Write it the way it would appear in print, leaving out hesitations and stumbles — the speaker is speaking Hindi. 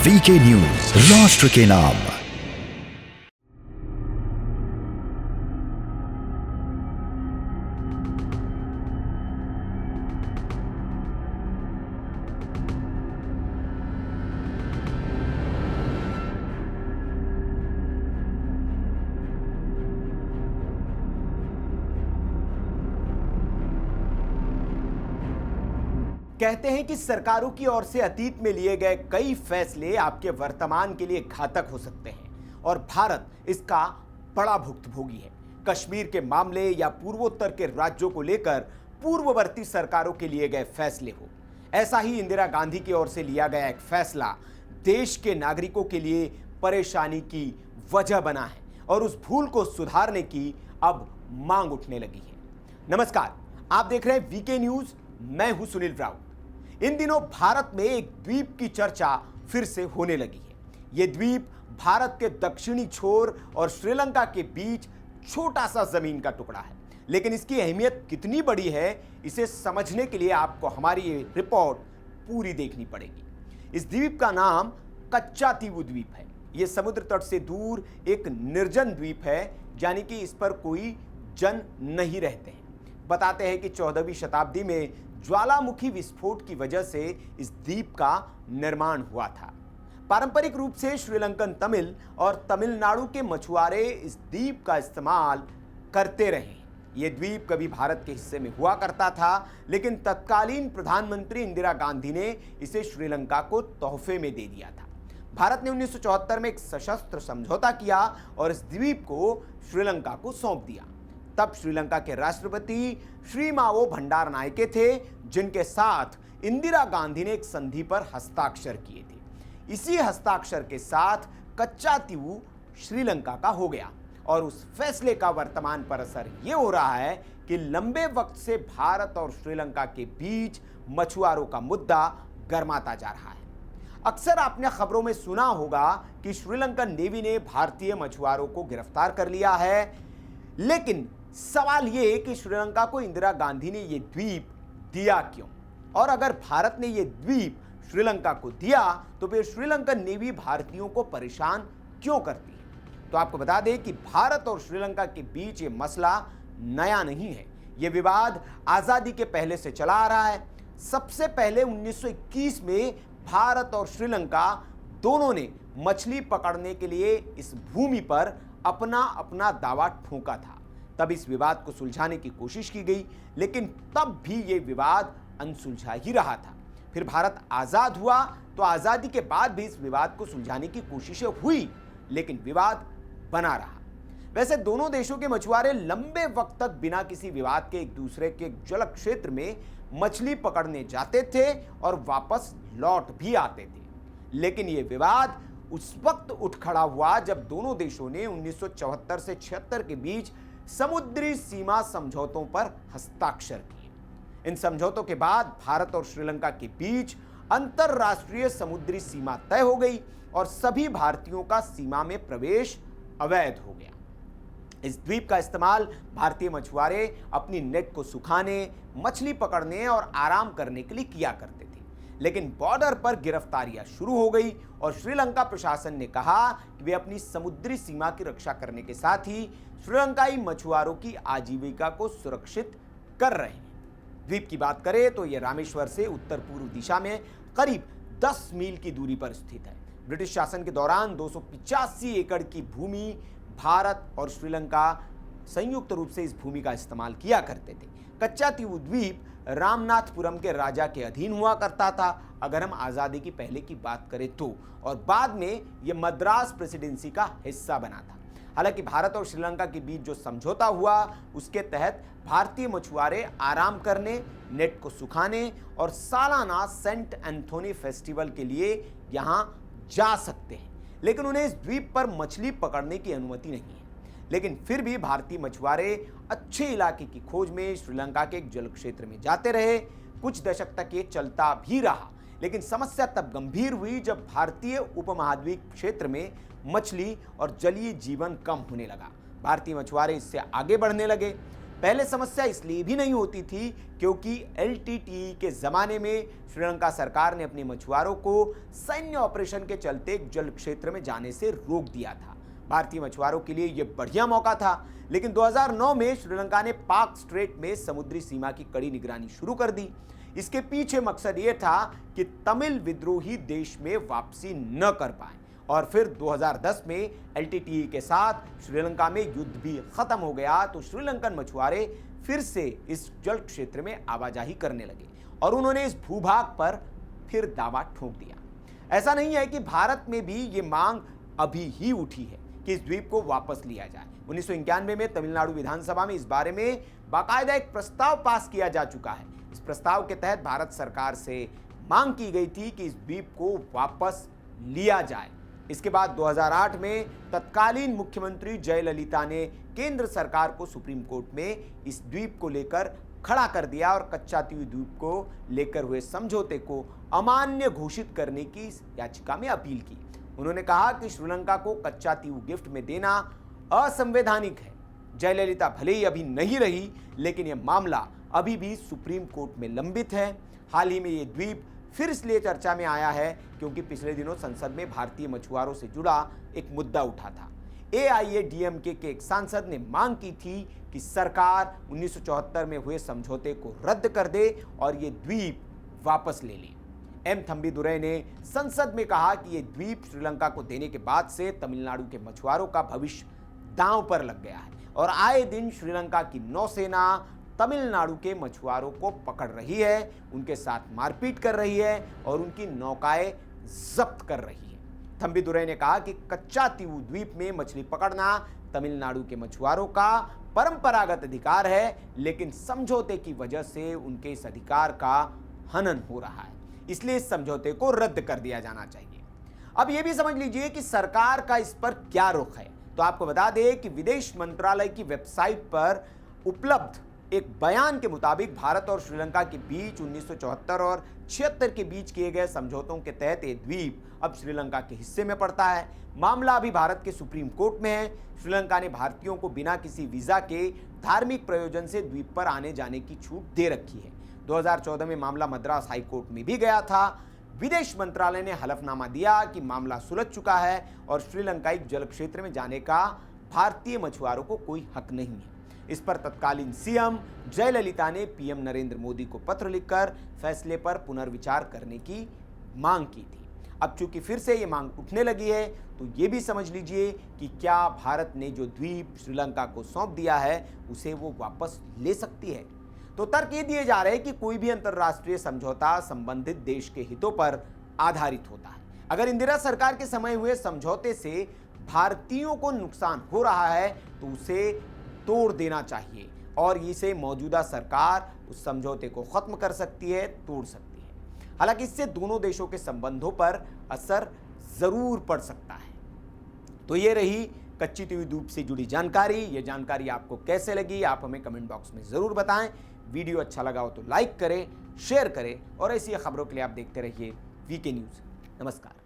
वीके न्यूज, राष्ट्र के नाम। कहते हैं कि सरकारों की ओर से अतीत में लिए गए कई फैसले आपके वर्तमान के लिए घातक हो सकते हैं और भारत इसका बड़ा भुक्तभोगी है। कश्मीर के मामले या पूर्वोत्तर के राज्यों को लेकर पूर्ववर्ती सरकारों के लिए गए फैसले हो, ऐसा ही इंदिरा गांधी की ओर से लिया गया एक फैसला देश के नागरिकों के लिए परेशानी की वजह बना है और उस भूल को सुधारने की अब मांग उठने लगी है। नमस्कार, आप देख रहे हैं वीके न्यूज, मैं हूं सुनील राउत। इन दिनों भारत में एक द्वीप की चर्चा फिर से होने लगी है। यह द्वीप भारत के दक्षिणी छोर और श्रीलंका के बीच छोटा सा जमीन का टुकड़ा है, लेकिन इसकी अहमियत कितनी बड़ी है, इसे समझने के लिए आपको हमारी ये रिपोर्ट पूरी देखनी पड़ेगी। इस द्वीप का नाम कच्चातीवू द्वीप है। यह समुद्र तट से दूर एक निर्जन द्वीप है, यानी कि इस पर कोई जन नहीं रहते हैं। बताते हैं कि 14वीं शताब्दी में ज्वालामुखी विस्फोट की वजह से इस द्वीप का निर्माण हुआ था। पारंपरिक रूप से श्रीलंकन तमिल और तमिलनाडु के मछुआरे इस द्वीप का इस्तेमाल करते रहे। यह द्वीप कभी भारत के हिस्से में हुआ करता था, लेकिन तत्कालीन प्रधानमंत्री इंदिरा गांधी ने इसे श्रीलंका को तोहफे में दे दिया था। भारत ने 1974 में एक सशस्त्र समझौता किया और इस द्वीप को श्रीलंका को सौंप दिया। तब श्रीलंका के राष्ट्रपति श्रीमावो भंडारनायके थे, जिनके साथ इंदिरा गांधी ने एक संधि पर हस्ताक्षर किए थे। इसी हस्ताक्षर के साथ कच्चातीवू श्रीलंका का हो गया और उस फैसले का वर्तमान पर असर यह हो रहा है कि लंबे वक्त से भारत और श्रीलंका के बीच मछुआरों का मुद्दा गर्माता जा रहा है। अक्सर आपने खबरों में सुना होगा कि श्रीलंकन नेवी ने भारतीय मछुआरों को गिरफ्तार कर लिया है, लेकिन सवाल यह कि श्रीलंका को इंदिरा गांधी ने यह द्वीप दिया क्यों, और अगर भारत ने यह द्वीप श्रीलंका को दिया तो फिर श्रीलंकन नेवी भारतीयों को परेशान क्यों करती है। तो आपको बता दें कि भारत और श्रीलंका के बीच यह मसला नया नहीं है। यह विवाद आजादी के पहले से चला आ रहा है। सबसे पहले 1921 में भारत और श्रीलंका दोनों ने मछली पकड़ने के लिए इस भूमि पर अपना अपना दावा ठोका था। तब इस विवाद को सुलझाने की कोशिश की गई, लेकिन तब भी यह विवाद अनसुलझा ही रहा था। फिर भारत आजाद हुआ तो आजादी के बाद भी इस विवाद को सुलझाने की कोशिशें हुई, लेकिन विवाद बना रहा। वैसे दोनों देशों के मछुआरे लंबे वक्त तक बिना किसी विवाद के एक दूसरे के जल क्षेत्र में मछली पकड़ने जाते थे और वापस लौट भी आते थे। लेकिन यह विवाद उस वक्त उठ खड़ा हुआ जब दोनों देशों ने 1974 से 76 के बीच समुद्री सीमा समझौतों पर हस्ताक्षर किए। इन समझौतों के बाद भारत और श्रीलंका के बीच अंतरराष्ट्रीय समुद्री सीमा तय हो गई और सभी भारतीयों का सीमा में प्रवेश अवैध हो गया। इस द्वीप का इस्तेमाल भारतीय मछुआरे अपनी नेट को सुखाने, मछली पकड़ने और आराम करने के लिए किया करते थे। लेकिन बॉर्डर पर गिरफ्तारियां शुरू हो गई और श्रीलंका प्रशासन ने कहा कि वे अपनी समुद्री सीमा की रक्षा करने के साथ ही श्रीलंकाई मछुआरों की आजीविका को सुरक्षित कर रहे हैं। द्वीप की बात करें तो यह रामेश्वर से उत्तर पूर्व दिशा में करीब 10 मील की दूरी पर स्थित है। ब्रिटिश शासन के दौरान 285 एकड़ की भूमि भारत और श्रीलंका संयुक्त रूप से इस भूमि का इस्तेमाल किया करते थे। कच्चातीवू द्वीप रामनाथपुरम के राजा के अधीन हुआ करता था, अगर हम आजादी की पहले की बात करें तो, और बाद में यह मद्रास प्रेसिडेंसी का हिस्सा बना था। हालांकि भारत और श्रीलंका के बीच जो समझौता हुआ उसके तहत भारतीय मछुआरे आराम करने, नेट को सुखाने और सालाना सेंट एंथोनी फेस्टिवल के लिए यहां जा सकते हैं, लेकिन उन्हें इस द्वीप पर मछली पकड़ने की अनुमति नहीं है। लेकिन फिर भी भारतीय मछुआरे अच्छे इलाके की खोज में श्रीलंका के एक जल क्षेत्र में जाते रहे। कुछ दशक तक ये चलता भी रहा, लेकिन समस्या तब गंभीर हुई जब भारतीय उपमहाद्वीप क्षेत्र में मछली और जलीय जीवन कम होने लगा। भारतीय मछुआरे इससे आगे बढ़ने लगे। पहले समस्या इसलिए भी नहीं होती थी क्योंकि एलटीटीई के जमाने में श्रीलंका सरकार ने अपने मछुआरों को सैन्य ऑपरेशन के चलते जल क्षेत्र में जाने से रोक दिया था। भारतीय मछुआरों के लिए यह बढ़िया मौका था, लेकिन 2009 में श्रीलंका ने पाक स्ट्रेट में समुद्री सीमा की कड़ी निगरानी शुरू कर दी। इसके पीछे मकसद यह था कि तमिल विद्रोही देश में वापसी न कर पाए और फिर 2010 में एलटीटीई के साथ श्रीलंका में युद्ध भी खत्म हो गया तो श्रीलंकन मछुआरे फिर से इस जल क्षेत्र में आवाजाही करने लगे और उन्होंने इस भूभाग पर फिर दावा ठोक दिया। ऐसा नहीं है कि भारत में भी ये मांग अभी ही उठी है कि इस द्वीप को वापस लिया जाए। 1991 में तमिलनाडु विधानसभा में इस बारे में बाकायदा एक प्रस्ताव पास किया जा चुका है। इस प्रस्ताव के तहत भारत सरकार से मांग की गई थी कि इस द्वीप को वापस लिया जाए। इसके बाद 2008 में तत्कालीन मुख्यमंत्री जयललिता ने केंद्र सरकार को सुप्रीम कोर्ट में इस द्वीप को लेकर खड़ा कर दिया और कच्चातीव द्वीप को लेकर हुए समझौते को अमान्य घोषित करने की याचिका में अपील की। उन्होंने कहा कि श्रीलंका को कच्चातीव गिफ्ट में देना असंवैधानिक है। जयललिता भले ही अभी नहीं रही, लेकिन यह मामला अभी भी सुप्रीम कोर्ट में लंबित है। हाल ही में यह द्वीप फिर इसलिए चर्चा में आया है क्योंकि पिछले दिनों संसद में भारतीय मछुआरों से जुड़ा एक मुद्दा उठा था। एआईएडीएमके के एक सांसद ने मांग की थी कि सरकार 1974 में हुए समझौते को रद्द कर दे और ये द्वीप वापस ले ले। एम थंबीदुरई ने संसद में कहा कि ये द्वीप श्रीलंका को देने के बाद से तमिलनाडु के मछुआरों का भविष्य दांव पर लग गया है और आए दिन श्रीलंका की नौसेना तमिलनाडु के मछुआरों को पकड़ रही है, उनके साथ मारपीट कर रही है और उनकी नौकाएं जब्त कर रही है। थंबीदुरई ने कहा कि कच्चातीव द्वीप में मछली पकड़ना तमिलनाडु के मछुआरों का परंपरागत अधिकार है, लेकिन समझौते की वजह से उनके इस अधिकार का हनन हो रहा है, इसलिए इस समझौते को रद्द कर दिया जाना चाहिए। अब यह भी समझ लीजिए कि सरकार का इस पर क्या रुख है। तो आपको बता दें कि विदेश मंत्रालय की वेबसाइट पर उपलब्ध एक बयान के मुताबिक भारत और श्रीलंका के बीच 1974 और 76 के बीच किए गए समझौतों के तहत ये द्वीप अब श्रीलंका के हिस्से में पड़ता है। मामला अभी भारत के सुप्रीम कोर्ट में है। श्रीलंका ने भारतीयों को बिना किसी वीजा के धार्मिक प्रयोजन से द्वीप पर आने जाने की छूट दे रखी है। 2014 में मामला मद्रास हाई कोर्ट में भी गया था। विदेश मंत्रालय ने हलफनामा दिया कि मामला सुलझ चुका है और श्रीलंकाई जल क्षेत्र में जाने का भारतीय मछुआरों को कोई हक नहीं है। इस पर तत्कालीन सीएम जयललिता ने पीएम नरेंद्र मोदी को पत्र लिखकर फैसले पर पुनर्विचार करने की मांग की थी। अब चूंकि फिर से ये मांग उठने लगी है तो ये भी समझ लीजिए कि क्या भारत ने जो द्वीप श्रीलंका को सौंप दिया है उसे वो वापस ले सकती है। तो तर्क ये दिए जा रहे हैं कि कोई भी अंतर्राष्ट्रीय समझौता संबंधित देश के हितों पर आधारित होता है। अगर इंदिरा सरकार के समय हुए समझौते से भारतीयों को नुकसान हो रहा है तो उसे तोड़ देना चाहिए और इसे मौजूदा सरकार उस समझौते को खत्म कर सकती है, तोड़ सकती है। हालांकि इससे दोनों देशों के संबंधों पर असर जरूर पड़ सकता है। तो ये रही कच्चातीव द्वीप से जुड़ी जानकारी। ये जानकारी आपको कैसे लगी आप हमें कमेंट बॉक्स में जरूर बताएं। वीडियो अच्छा लगा हो तो लाइक करें, शेयर करें और ऐसी खबरों के लिए आप देखते रहिए वीके न्यूज़। नमस्कार।